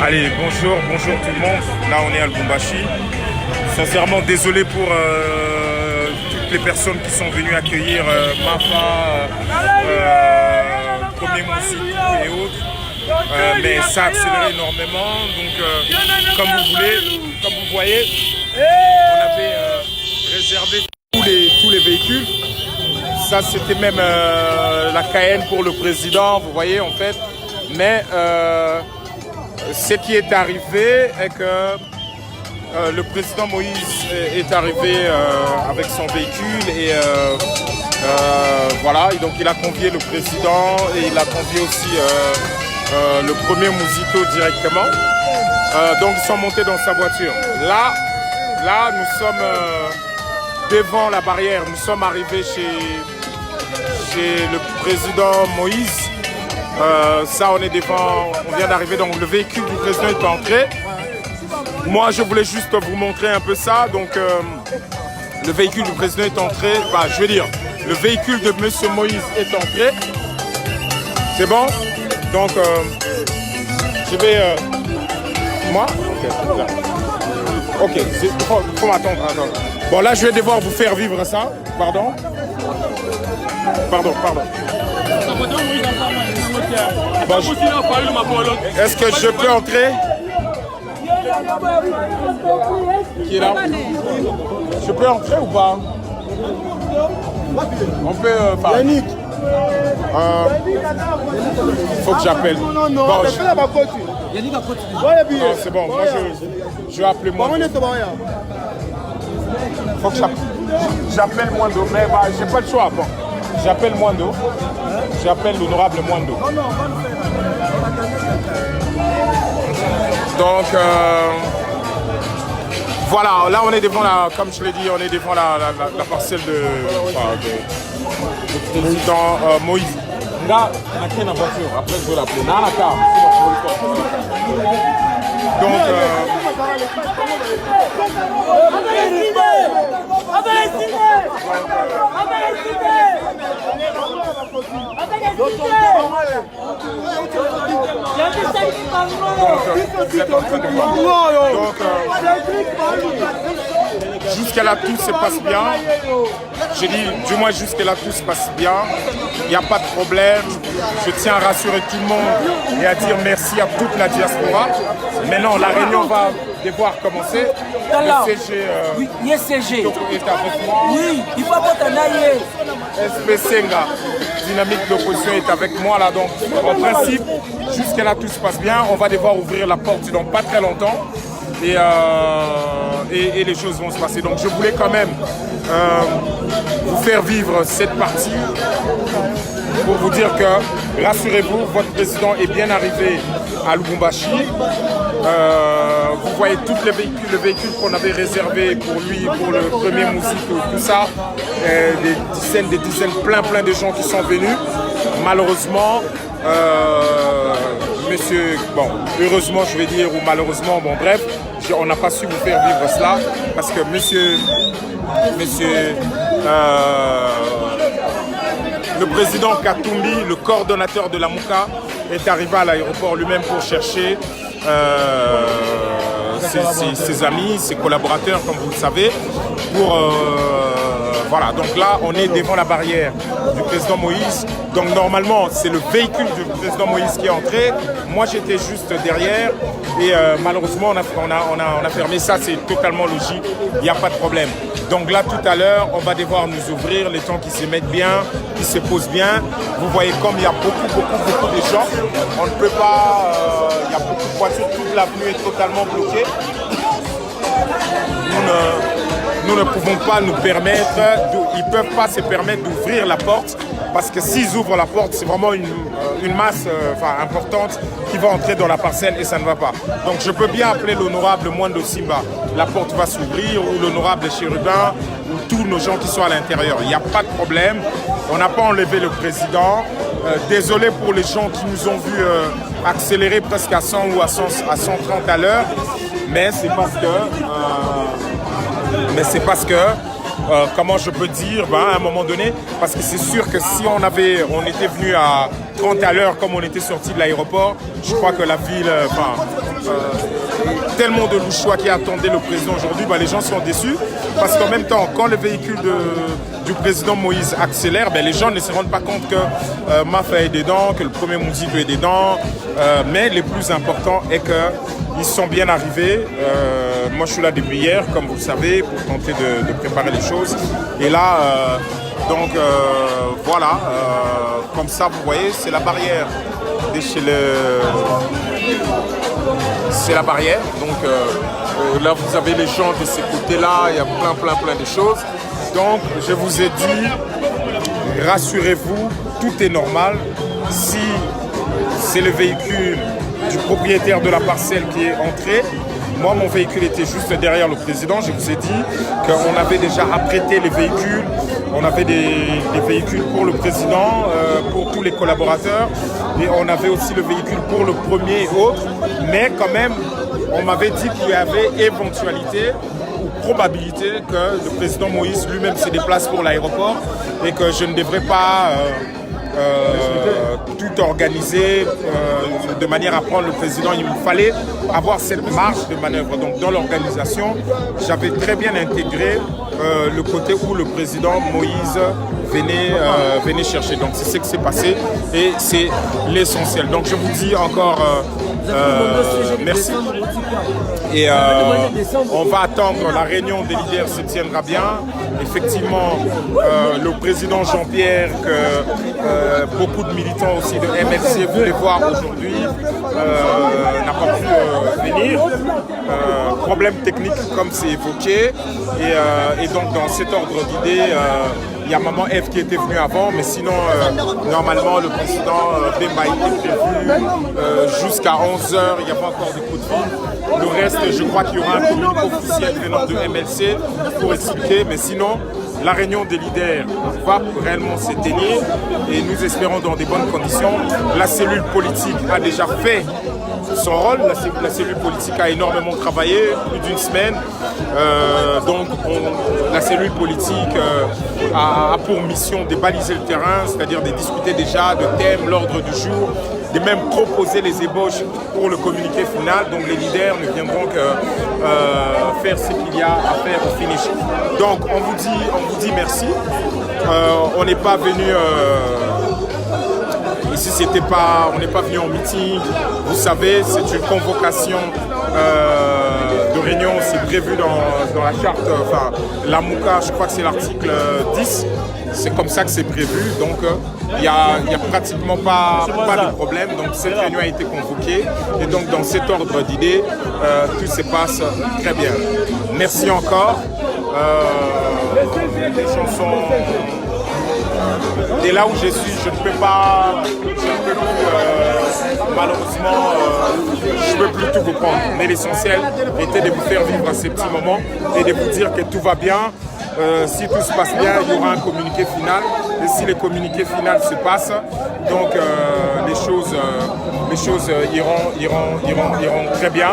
Allez, bonjour tout le monde. Là, on est à Lubumbashi. Sincèrement, désolé pour toutes les personnes qui sont venues accueillir Mafa, Premier Moussicou et autres. Mais ça a accéléré énormément. Donc, comme vous voyez, on avait réservé tous les véhicules. Ça, c'était même la Cayenne pour le président, vous voyez, en fait. Mais ce qui est arrivé est que le président Moïse est arrivé avec son véhicule et voilà, et donc il a convié le président et il a convié aussi le premier Mouzito directement. Donc ils sont montés dans sa voiture. Là nous sommes devant la barrière, nous sommes arrivés chez le président Moïse. Ça, on vient d'arriver, donc le véhicule du président est entré. Moi, je voulais juste vous montrer un peu ça. Donc, le véhicule du président est entré. Enfin, je veux dire, le véhicule de monsieur Moïse est entré. C'est bon? Donc, je vais... moi? Ok, là. Ok, faut m'attendre. Bon, là, je vais devoir vous faire vivre ça. Pardon. Bon, est-ce que je peux entrer? Qui est là? Je peux entrer ou pas? On peut... Yannick, faut que j'appelle. Non, c'est bon, moi je vais appeler moi. Faut que j'appelle Mwando, mais j'ai pas le choix. Bon, j'appelle Mwando. J'appelle l'honorable Mwando. Donc, voilà, là on est devant comme je l'ai dit, on est devant la parcelle de président Moïse. Là, on a quelle voiture, après je vais l'appeler. Donc, jusqu'à là tout se passe bien. J'ai dit, du moins jusqu'à là tout se passe bien. Il n'y a pas de problème. Je tiens à rassurer tout le monde et à dire merci à toute la diaspora. Maintenant, la réunion va devoir commencer. Le CG oui, CG est avec moi. Oui, il faut pas t'en aller. SP Senga, dynamique d'opposition, est avec moi là. Donc, en principe, jusqu'à là tout se passe bien. On va devoir ouvrir la porte dans pas très longtemps. Et les choses vont se passer. Donc je voulais quand même vous faire vivre cette partie pour vous dire que, rassurez-vous, votre président est bien arrivé à Lubumbashi. Vous voyez tous les véhicules qu'on avait réservés pour lui, pour le premier Mouzito, tout ça, des dizaines, plein de gens qui sont venus. Malheureusement, monsieur, bon, heureusement je vais dire, ou malheureusement, bon bref, on n'a pas su vous faire vivre cela parce que monsieur le président Katumbi, le coordonnateur de la Mouka, est arrivé à l'aéroport lui-même pour chercher ses amis, ses collaborateurs, comme vous le savez, pour... voilà, donc là, on est devant la barrière du président Moïse. Donc normalement, c'est le véhicule du président Moïse qui est entré. Moi, j'étais juste derrière. Et malheureusement, on a fermé. Ça, c'est totalement logique. Il n'y a pas de problème. Donc là, tout à l'heure, on va devoir nous ouvrir les temps qui se mettent bien, qui se posent bien. Vous voyez, comme il y a beaucoup de gens, on ne peut pas... il y a beaucoup de voitures. Toute l'avenue est totalement bloquée. Nous ne pouvons pas nous permettre, ils ne peuvent pas se permettre d'ouvrir la porte parce que s'ils ouvrent la porte, c'est vraiment une masse importante qui va entrer dans la parcelle et ça ne va pas. Donc je peux bien appeler l'honorable Mwando Simba, la porte va s'ouvrir, ou l'honorable Chérubin, ou tous nos gens qui sont à l'intérieur. Il n'y a pas de problème, on n'a pas enlevé le président. Désolé pour les gens qui nous ont vus accélérer presque à 100 ou à 130 à l'heure, mais c'est parce que comment je peux dire, à un moment donné, parce que c'est sûr que si on était venu à 30 à l'heure comme on était sorti de l'aéroport, je crois que la ville, tellement de louchois qui attendaient le président aujourd'hui, les gens sont déçus parce qu'en même temps, quand le véhicule du président Moïse accélère, les gens ne se rendent pas compte que Mafa est dedans, que le premier Mouzito est dedans, mais le plus important est qu'ils sont bien arrivés. Moi, je suis là depuis hier, comme vous le savez, pour tenter de préparer les choses. Et là, voilà, comme ça, vous voyez, c'est la barrière. C'est la barrière. Donc là, vous avez les gens de ces côtés-là. Il y a plein de choses. Donc, je vous ai dit, rassurez-vous, tout est normal. Si c'est le véhicule du propriétaire de la parcelle qui est entré, moi, mon véhicule était juste derrière le président. Je vous ai dit qu'on avait déjà apprêté les véhicules. On avait des véhicules pour le président, pour tous les collaborateurs. Et on avait aussi le véhicule pour le premier et autres. Mais quand même, on m'avait dit qu'il y avait éventualité ou probabilité que le président Moïse lui-même se déplace pour l'aéroport et que je ne devrais pas tout organiser de manière à prendre le président. Il me fallait avoir cette marge de manœuvre. Donc dans l'organisation, j'avais très bien intégré le côté où le président Moïse venait chercher. Donc c'est ce qui s'est passé et c'est l'essentiel. Donc je vous dis encore merci. Et on va attendre, la réunion des leaders se tiendra bien. Effectivement, le président Jean-Pierre, que beaucoup de militants aussi de MLC voulaient voir aujourd'hui, n'a pas pu venir. Problème technique comme c'est évoqué. Et donc dans cet ordre d'idée, il y a Maman Eve qui était venue avant, mais sinon, normalement, le président Bemba était prévu jusqu'à 11h. Il n'y a pas encore de coups de fil. Le reste, je crois qu'il y aura un communiqué officiel venant de MLC pour expliquer, mais sinon, la réunion des leaders va réellement s'éteindre et nous espérons dans des bonnes conditions. La cellule politique a déjà fait son rôle. La cellule politique a énormément travaillé, plus d'une semaine. Donc la cellule politique a pour mission de baliser le terrain, c'est-à-dire de discuter déjà de thèmes, l'ordre du jour, de même proposer les ébauches pour le communiqué final. Donc les leaders ne viendront que faire ce qu'il y a à faire au finish. Donc on vous dit merci. On n'est pas venu... Ici, on n'est pas venu en meeting. Vous savez, c'est une convocation de réunion. C'est prévu dans la charte, la MOUCA, je crois que c'est l'article 10. C'est comme ça que c'est prévu. Donc, il n'y a pratiquement pas de problème. Donc, cette réunion a été convoquée. Et donc, dans cet ordre d'idées, tout se passe très bien. Merci encore. Les chansons... Et là où je suis, je ne peux pas, malheureusement, je ne peux plus tout vous prendre. Mais l'essentiel était de vous faire vivre ces petits moments et de vous dire que tout va bien. Si tout se passe bien, il y aura un communiqué final. Et si le communiqué final se passe, donc les choses iront très bien.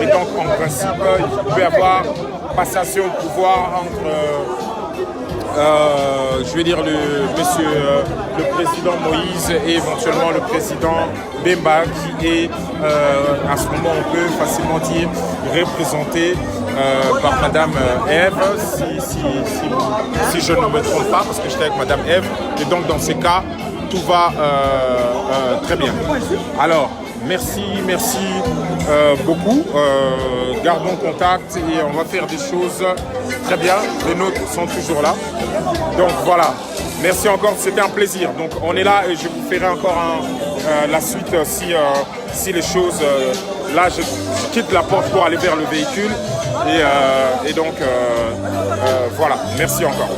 Et donc, en principe, il peut y avoir passation de pouvoir entre... je vais dire le président Moïse et éventuellement le président Bemba qui est à ce moment on peut facilement dire représenté par Madame Eve si je ne me trompe pas parce que j'étais avec Madame Eve et donc dans ces cas tout va très bien. Alors merci beaucoup. Gardons contact et on va faire des choses très bien. Les nôtres sont toujours là. Donc voilà. Merci encore, c'était un plaisir. Donc on est là et je vous ferai encore la suite si les choses... là, je quitte la porte pour aller vers le véhicule. Et donc voilà. Merci encore.